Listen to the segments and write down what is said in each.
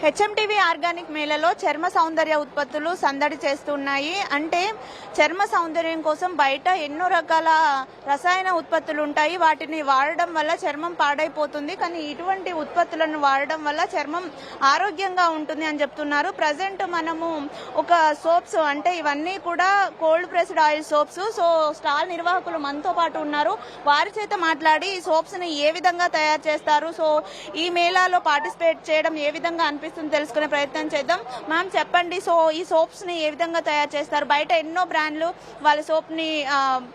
HMTV organic మేళలో చర్మ సౌందర్య ఉత్పత్తులు సందడి చేస్తున్నాయి. అంటే చర్మ సౌందర్యం కోసం బయట ఎన్నో రకాల రసాయన ఉత్పత్తులు ఉంటాయి. వాటిని వాడడం వల్ల చర్మం పాడైపోతుంది. కానీ ఇటువంటి ఉత్పత్తులను వాడడం వల్ల చర్మం ఆరోగ్యంగా ఉంటుంది అని చెప్తున్నారు. ప్రజెంట్ మనము ఒక సోప్స్, అంటే ఇవన్నీ కూడా cold pressed oil soaps. So stall నిర్వాహకులు మనతో పాటు ఉన్నారు. వారి చేత మాట్లాడి ఈ సోప్స్ ని ఏ విధంగా తయారు చేస్తారు, సో ఈ మేళాలో పార్టిసిపేట్ చేయడం ఏ విధంగా అనిపిస్తుంది తెలుసుకునే ప్రయత్నం చేద్దాం. మ్యామ్ చెప్పండి, సో ఈ సోప్స్ ని ఏ విధంగా తయారు చేస్తారు? బయట ఎన్నో బ్రాండ్లు వాళ్ళ సోప్ ని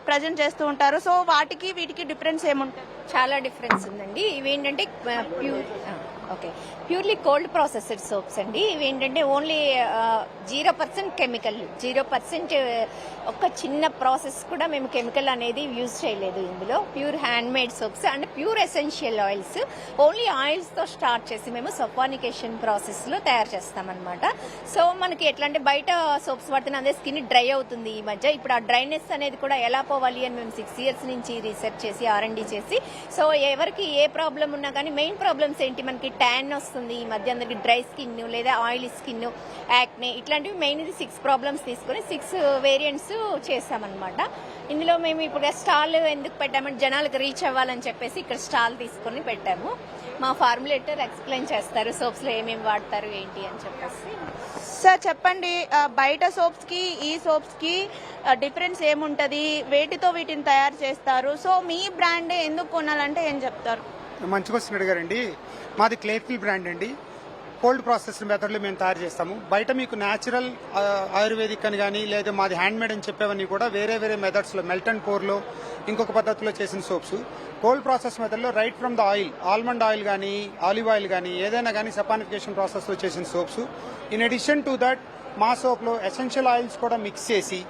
ప్రజెంట్ చేస్తూ ఉంటారు. సో వాటికి వీటికి డిఫరెన్స్ ఏముంటుంది? చాలా డిఫరెన్స్ ఉందండి. ఇవేంటంటే ప్యూర్లీ కోల్డ్ ప్రాసెస్డ్ సోప్స్ అండి. ఇవేంటంటే ఓన్లీ 0% కెమికల్, 0% ఒక చిన్న ప్రాసెస్ కూడా మేము కెమికల్ అనేది యూజ్ చేయలేదు ఇందులో. Pure hand made soaps and pure essential oils. Only oils తో స్టార్ట్ చేసి మేము సఫానికేషన్ ప్రాసెస్ లో తయారు చేస్తామన్నమాట. సో మనకి ఎట్లా అంటే బయట సోప్స్ వాడుతున్న అదే స్కిన్ డ్రై అవుతుంది ఈ మధ్య. ఇప్పుడు ఆ డ్రైనెస్ అనేది కూడా ఎలా పోవాలి అని మేము 6 years నుంచి రీసెర్చ్ చేసి R&D చేసి, సో ఎవరికి ఏ ప్రాబ్లం ఉన్నా కానీ మెయిన్ ప్రాబ్లమ్స్ ఏంటి, మనకి ట్యాన్ వస్తుంది ఈ మధ్య, అందరికి డ్రై స్కిన్ లేదా ఆయిలీ స్కిన్, యాక్నే, ఇట్లాంటివి మెయిన్ ఇది 6 ప్రాబ్లమ్స్ తీసుకుని 6 వేరియంట్స్ చేసామన్నమాట. ఇందులో మేము ఇప్పుడు స్టాల్ ఎందుకు పెట్టామంటే జనాలకు రీచ్ అవ్వాలని చెప్పేసి ఇక్కడ స్టాల్ తీసుకుని పెట్టాము. మా ఫార్ములేటర్ ఎక్స్ప్లెయిన్ చేస్తారు సోప్స్ లో ఏమేమి వాడతారు ఏంటి అని చెప్పేసి. సార్ చెప్పండి, బయట సోప్స్ కి ఈ సోప్స్ కి డిఫరెన్స్ ఏముంటది? వేటితో వీటిని తయారు చేస్తారు? సో మీ బ్రాండ్ ఎందుకు కొనాలంటే ఏం చెప్తారు? మంచిగా వస్తున్నాడు గారండి. మాది క్లేఫిల్ బ్రాండ్ అండి. కోల్డ్ ప్రాసెస్ మెథడ్లో మేము తయారు చేస్తాము. బయట మీకు న్యాచురల్ ఆయుర్వేదిక్ అని కానీ లేదా మాది హ్యాండ్ మేడ్ అని చెప్పేవన్నీ కూడా వేరే వేరే మెథడ్స్లో, మెల్ట్ అండ్ పోర్లో ఇంకొక పద్ధతిలో చేసిన సోప్స్. కోల్డ్ ప్రాసెస్ మెథడ్లో right from the oil, almond oil కానీ ఆలివ్ ఆయిల్ కానీ ఏదైనా కానీ సపానిఫికేషన్ ప్రాసెస్లో చేసిన soaps. In addition to that మా సోప్లో ఎసెన్షియల్ ఆయిల్స్ కూడా మిక్స్ చేసి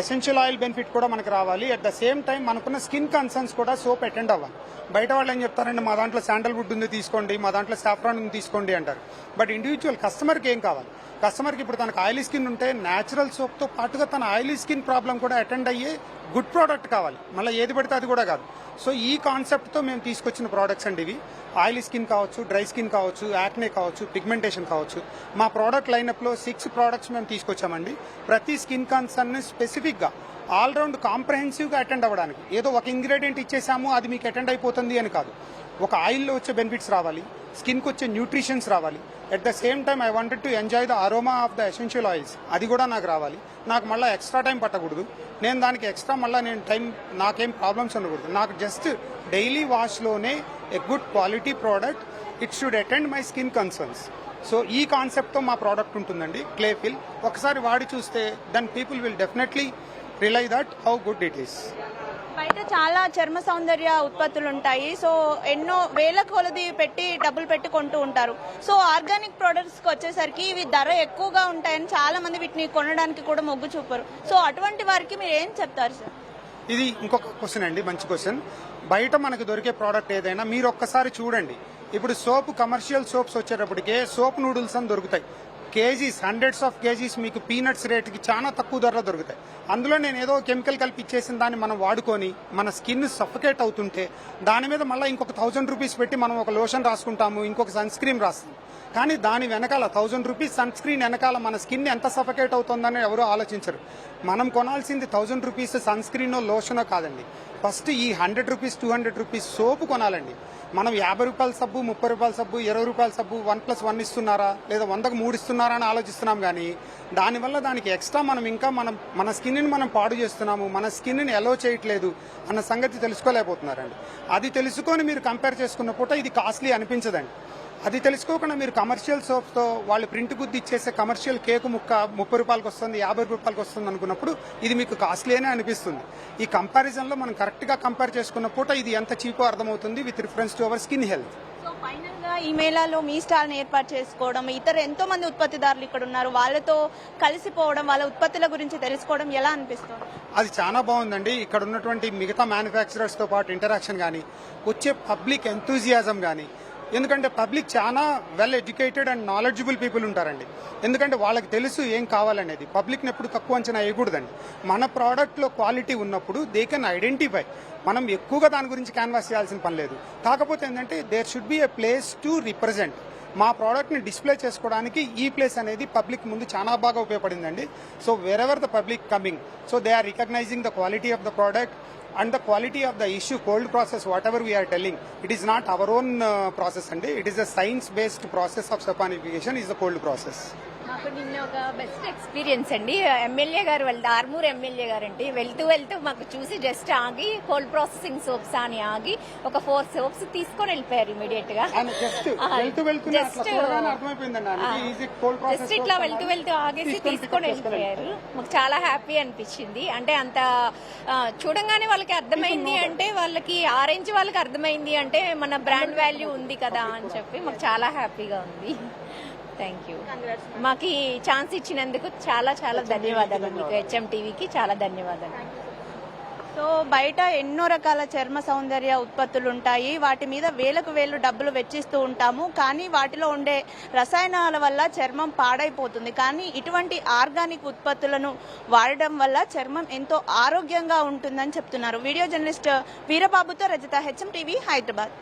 ఎసెన్షియల్ ఆయిల్ బెనిఫిట్ కూడా మనకు రావాలి. అట్ ద సేమ్ టైం మనకున్న స్కిన్ కన్సర్న్స్ కూడా సోప్ అటెండ్ అవ్వాలి. బయట వాళ్ళు ఏం చెప్తారంటే మా దాంట్లో శాండల్వుడ్ ఉంది తీసుకోండి, మా దాంట్లో సాఫ్రాన్ ఉంది తీసుకోండి అంటారు. బట్ ఇండివిజువల్ కస్టమర్కి ఏం కావాలి? కస్టమర్కి ఇప్పుడు తనకు ఆయిలీ స్కిన్ ఉంటే న్యాచురల్ సోప్తో పాటుగా తన ఆయిలీ స్కిన్ ప్రాబ్లం కూడా అటెండ్ అయ్యే గుడ్ ప్రోడక్ట్ కావాలి. మళ్ళీ ఏది పడితే అది కూడా కాదు. సో ఈ కాన్సెప్ట్తో మేము తీసుకొచ్చిన ప్రోడక్ట్స్ అండి ఇవి. ఆయిలీ స్కిన్ కావచ్చు, డ్రై స్కిన్ కావచ్చు, యాక్నే కావచ్చు, పిగ్మెంటేషన్ కావచ్చు. మా ప్రోడక్ట్ లైనప్లో 6 ప్రోడక్ట్స్ మేము తీసుకొచ్చామండి. ప్రతి స్కిన్ కన్సర్న్ స్పెసిఫిక్గా ఆల్రౌండ్ కాంప్రహెన్సివ్గా అటెండ్ అవ్వడానికి. ఏదో ఒక ఇంగ్రీడియంట్ ఇచ్చేసాము అది మీకు అటెండ్ అయిపోతుంది అని కాదు. ఒక ఆయిల్లో వచ్చే బెనిఫిట్స్ రావాలి, స్కిన్కి వచ్చే న్యూట్రిషన్స్ రావాలి. At the same time I wanted to enjoy the aroma of the essential oils, అది కూడా నాకు రావాలి. నాకు మళ్ళీ ఎక్స్ట్రా టైం పట్టకూడదు. నేను దానికి ఎక్స్ట్రా మళ్ళీ నేను టైం, నాకేం ప్రాబ్లమ్స్ ఉండకూడదు. నాకు జస్ట్ డైలీ వాష్లోనే a good quality product, it should attend my skin concerns. So ఈ కాన్సెప్ట్తో మా ప్రోడక్ట్ ఉంటుందండి క్లేఫిల్. ఒకసారి వాడి చూస్తే then people will definitely realise that how good it is. బయట చాలా చర్మ సౌందర్య ఉత్పత్తులు ఉంటాయి. సో ఎన్నో వేల కొలది పెట్టి డబ్బులు పెట్టి కొంటూ ఉంటారు. సో ఆర్గానిక్ ప్రొడక్ట్స్ కి వచ్చేసరికి ఇవి ధర ఎక్కువగా ఉంటాయని చాలా మంది వీటిని కొనడానికి కూడా మొగ్గు చూపరు. సో అటువంటి వారికి మీరు ఏం చెప్తారు సార్? ఇది ఇంకొక క్వశ్చన్ అండి, మంచి క్వశ్చన్. బయట మనకు దొరికే ప్రోడక్ట్ ఏదైనా మీరు ఒక్కసారి చూడండి. ఇప్పుడు సోప్, కమర్షియల్ సోప్స్ వచ్చేటప్పటికే సోప్ నూడిల్స్ అని దొరుకుతాయి. కేజీస్, హండ్రెడ్స్ ఆఫ్ కేజీస్ మీకు పీనట్స్ రేట్కి చాలా తక్కువ ధరలో దొరుకుతాయి. అందులో నేను ఏదో కెమికల్ కలిపి ఇచ్చేసిన దాన్ని మనం వాడుకొని మన స్కిన్ సఫకేట్ అవుతుంటే దాని మీద మళ్ళీ ఇంకొక 1000 రూపీస్ పెట్టి మనం ఒక లోషన్ రాసుకుంటాము, ఇంకొక సన్ స్క్రీన్ రాస్తాం. కానీ దాని వెనకాల 1000 రూపీస్ సన్ స్క్రీన్ వెనకాల మన స్కిన్ ఎంత సఫకేట్ అవుతుందని ఎవరూ ఆలోచించరు. మనం కొనాల్సింది 1000 రూపీస్ సన్ స్క్రీనో లోషనో కాదండి. ఫస్ట్ ఈ 100 రూపీస్ 200 రూపీస్ సోపు కొనాలండి. మనం 50 రూపాయల సబ్బు, 30 రూపాయల సబ్బు, 20 రూపాయల సబ్బు 1+1 ఇస్తున్నారా లేదా 100కు 3 ఇస్తున్నారా అని ఆలోచిస్తున్నాం. కానీ దానివల్ల దానికి ఎక్స్ట్రా మనం ఇంకా మన స్కిన్ని మనం పాడు చేస్తున్నాము, మన స్కిన్ని ఎలో చేయట్లేదు అన్న సంగతి తెలుసుకోలేకపోతున్నారండి. అది తెలుసుకొని మీరు కంపేర్ చేసుకున్న పూట ఇది కాస్ట్లీ అనిపించదండి. అది తెలుసుకోకుండా మీరు కమర్షియల్ సోప్స్తో వాళ్ళు ప్రింట్ గుద్ది ఇచ్చేసే కమర్షియల్ కేకు ముక్క 30 రూపాయలకు వస్తుంది, 50 రూపాయలకు వస్తుంది అనుకున్నప్పుడు ఇది మీకు కాస్ట్లీ అనే అనిపిస్తుంది. ఈ కంపారిజన్లో మనం కరెక్ట్గా కంపేర్ చేసుకున్న పూట ఇది ఎంత చీపో అర్థమవుతుంది with reference to our skin health. So final గా ఈ మేళాలో మీ స్టాల్ ని ఏర్పాటు చేసుకోవడం, ఇతర ఎంతో మంది ఉత్పత్తిదారులు ఇక్కడ ఉన్నారు, వాళ్ళతో కలిసిపోవడం, వాళ్ళ ఉత్పత్తుల గురించి తెలుసుకోవడం ఎలా అనిపిస్తుంది? అది చాలా బాగుందండి. ఇక్కడ ఉన్నటువంటి మిగతా మ్యానుఫ్యాక్చరర్స్తో పాటు ఇంటరాక్షన్ కానీ, వచ్చే పబ్లిక్ ఎంతూజియాజం కానీ. ఎందుకంటే పబ్లిక్ చాలా well educated and knowledgeable people ఉంటారండి. ఎందుకంటే వాళ్ళకి తెలుసు ఏం కావాలనేది. పబ్లిక్ని ఎప్పుడు తక్కువ అంచనా వేయకూడదండి. మన ప్రోడక్ట్లో క్వాలిటీ ఉన్నప్పుడు దే కెన్ ఐడెంటిఫై. మనం ఎక్కువగా దాని గురించి క్యాన్వాస్ చేయాల్సిన పని లేదు. కాకపోతే ఏంటంటే there should be a place to represent. మా ప్రోడక్ట్ని డిస్ప్లే చేసుకోవడానికి ఈ ప్లేస్ అనేది పబ్లిక్ ముందు చాలా బాగా ఉపయోగపడిందండి. So wherever the public coming, so they are recognising the quality of the product and the quality of the issue cold process whatever we are telling, it is not our own process andi, it is a science based process of saponification is the cold process. మాకు నిన్న ఒక best experience అండి. MLA గారు Armoor MLA గారు అండి వెళ్తూ మాకు చూసి జస్ట్ ఆగి కోల్డ్ ప్రాసెసింగ్ సోప్స్ అని ఆగి ఒక 4 సోప్స్ తీసుకొని వెళ్ళిపోయారు ఇమీడియట్ గా. జస్ట్ ఇట్లా వెళ్తూ ఆగేసి తీసుకొని వెళ్ళిపోయారు. మాకు చాలా హ్యాపీ అనిపించింది. అంటే అంత చూడంగానే వాళ్ళకి అర్థమైంది, అంటే వాళ్ళకి ఆరెంజ్ వాళ్ళకి అర్థమైంది అంటే మన బ్రాండ్ వాల్యూ ఉంది కదా అని చెప్పి మాకు చాలా హ్యాపీగా ఉంది. Thank you. మాకు ఈ ఛాన్స్ ఇచ్చినందుకు చాలా చాలా ధన్యవాదాలు. మీకు హెచ్ఎం టీవీకి చాలా ధన్యవాదాలు. సో బయట ఎన్నో రకాల చర్మ సౌందర్య ఉత్పత్తులు ఉంటాయి, వాటి మీద వేలకు వేలు డబ్బులు వెచ్చిస్తూ ఉంటాము, కానీ వాటిలో ఉండే రసాయనాల వల్ల చర్మం పాడైపోతుంది. కానీ ఇటువంటి ఆర్గానిక్ ఉత్పత్తులను వాడడం వల్ల చర్మం ఎంతో ఆరోగ్యంగా ఉంటుందని చెప్తున్నారు. వీడియో జర్నలిస్ట్ వీరబాబుతో రజిత, హెచ్ఎం టీవీ, హైదరాబాద్.